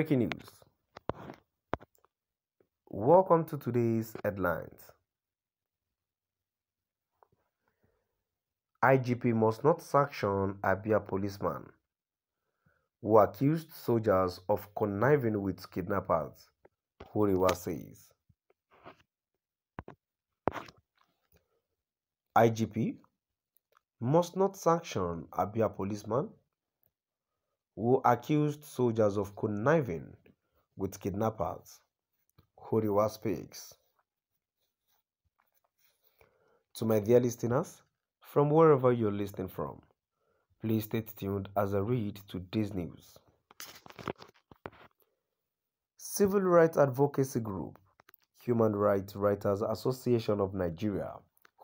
Breaking news. Welcome to today's headlines. IGP must not sanction Abia policeman who accused soldiers of conniving with kidnappers, Huriwa says. IGP must not sanction Abia policeman who accused soldiers of conniving with kidnappers, Huriwa speaks. To my dear listeners, from wherever you're listening from, please stay tuned as I read today's news. Civil Rights Advocacy Group, Human Rights Writers Association of Nigeria,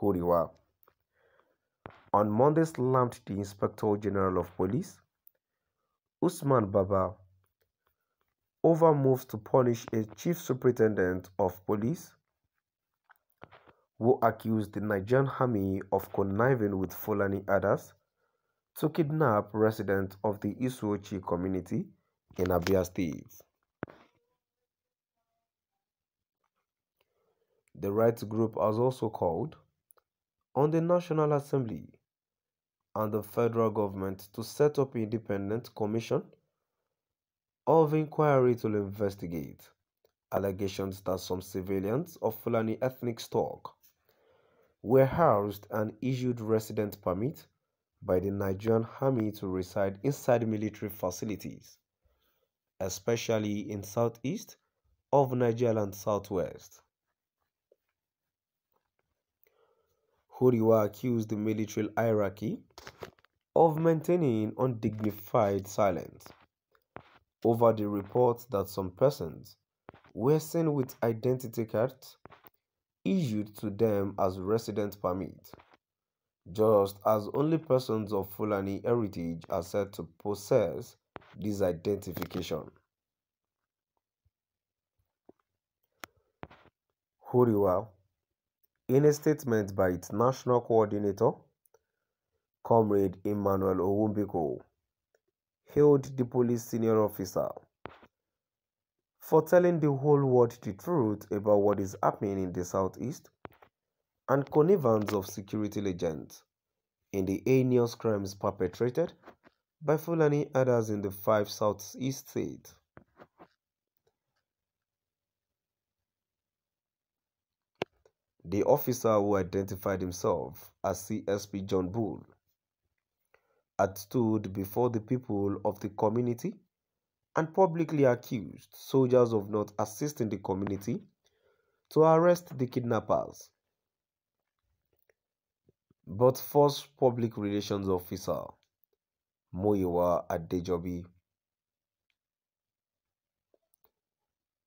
Huriwa, on Monday slammed the Inspector General of Police, Usman Baba, over moves to punish a Chief Superintendent of Police who accused the Nigerian Army of conniving with Fulani herders to kidnap residents of the Isuochi community in Abia State. The rights group has also called on the National Assembly and the federal government to set up an independent commission of inquiry to investigate allegations that some civilians of Fulani ethnic stock were housed and issued residence permit by the Nigerian Army to reside inside military facilities, especially in southeast of Nigeria and southwest. Huriwa accused the military hierarchy of maintaining undignified silence over the reports that some persons were seen with identity cards issued to them as residence permit, just as only persons of Fulani heritage are said to possess this identification. Huriwa, in a statement by its national coordinator, Comrade Emmanuel Owumbiko, hailed the police senior officer for telling the whole world the truth about what is happening in the southeast and connivance of security agents in the heinous crimes perpetrated by Fulani herders in the 5 southeast states. The officer, who identified himself as CSP John Bull, had stood before the people of the community and publicly accused soldiers of not assisting the community to arrest the kidnappers. But first public relations officer Muyiwa Adejobi,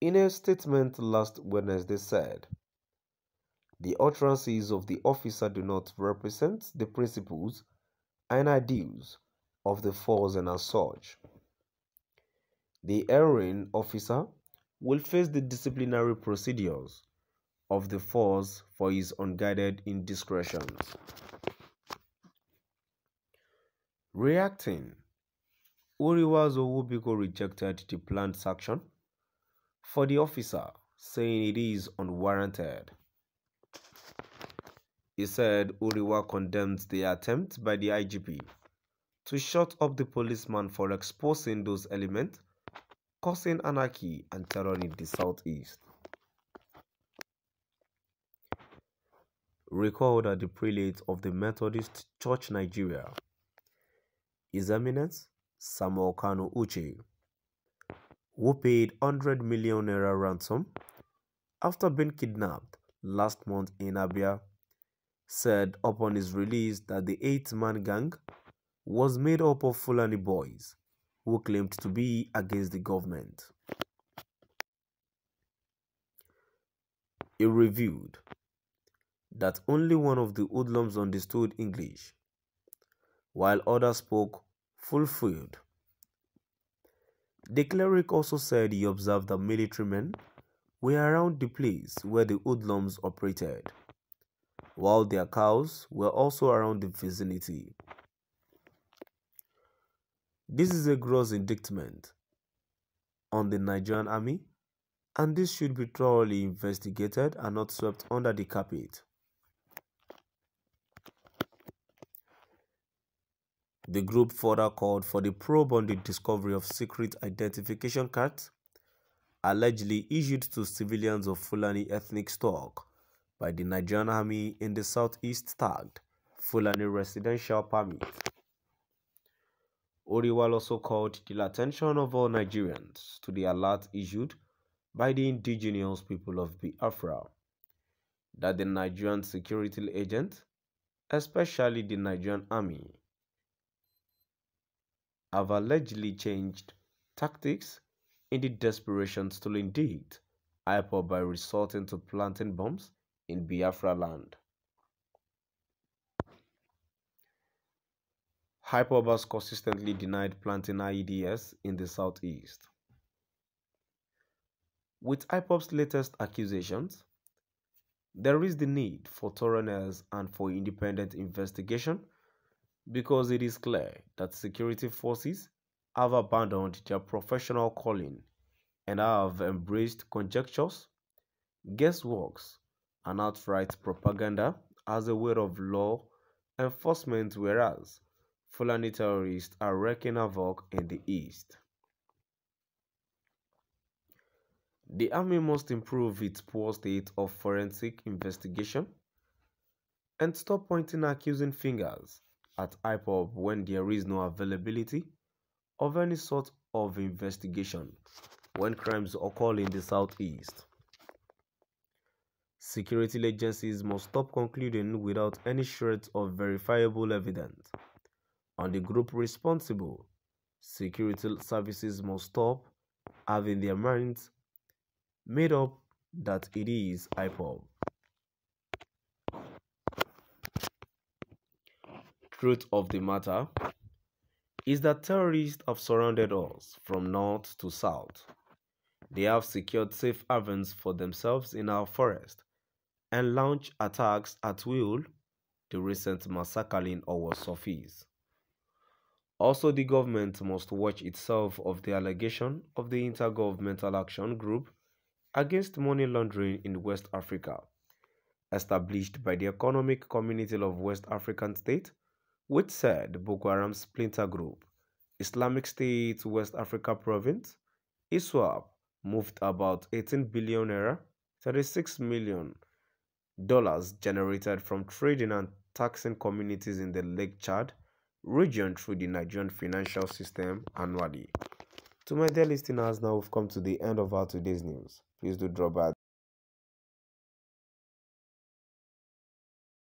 in a statement last Wednesday, said the utterances of the officer do not represent the principles and ideals of the force, and as such, the erring officer will face the disciplinary procedures of the force for his unguided indiscretions. Reacting, Uriwa's Owubiko rejected the planned sanction for the officer, saying it is unwarranted. He said Uriwa condemned the attempt by the IGP to shut up the policeman for exposing those elements causing anarchy and terror in the southeast. Recall that the prelate of the Methodist Church Nigeria, His Eminence Samuel Kanu Uche, who paid 100 million naira ransom after being kidnapped last month in Abia, said upon his release that the 8-man gang was made up of Fulani boys who claimed to be against the government. He revealed that only one of the hoodlums understood English, while others spoke full-fluent. The cleric also said he observed that military men were around the place where the hoodlums operated, while their cows were also around the vicinity. This is a gross indictment on the Nigerian army, and this should be thoroughly investigated and not swept under the carpet. The group further called for the probe on the discovery of secret identification cards allegedly issued to civilians of Fulani ethnic stock by the Nigerian army in the Southeast tagged Fulani Residential Permit. Oriwal also called the attention of all Nigerians to the alert issued by the indigenous people of Biafra that the Nigerian security agents, especially the Nigerian army, have allegedly changed tactics in the desperation to indict IPOB by resorting to planting bombs in Biafra land. IPOB has consistently denied planting IEDs in the Southeast. With IPOB's latest accusations, there is the need for thoroughness and for independent investigation because it is clear that security forces have abandoned their professional calling and have embraced conjectures, guessworks, and outright propaganda as a way of law enforcement, whereas Fulani terrorists are wreaking havoc in the East. The army must improve its poor state of forensic investigation and stop pointing accusing fingers at IPOB when there is no availability of any sort of investigation when crimes occur in the Southeast. Security agencies must stop concluding without any shred of verifiable evidence on the group responsible. Security services must stop having their minds made up that it is IPOB. Truth of the matter is that terrorists have surrounded us from north to south. They have secured safe havens for themselves in our forest and launch attacks at will, the recent massacring of Søūtheast. Also, the government must watch itself of the allegation of the Intergovernmental Action Group against money laundering in West Africa, established by the Economic Community of West African States, which said Boko Haram splinter group, Islamic State West Africa Province, ISWAP, moved about 18 billion naira, $36 million generated from trading and taxing communities in the Lake Chad region through the Nigerian financial system annually. To my dear listeners, now we've come to the end of our today's news. Please do drop by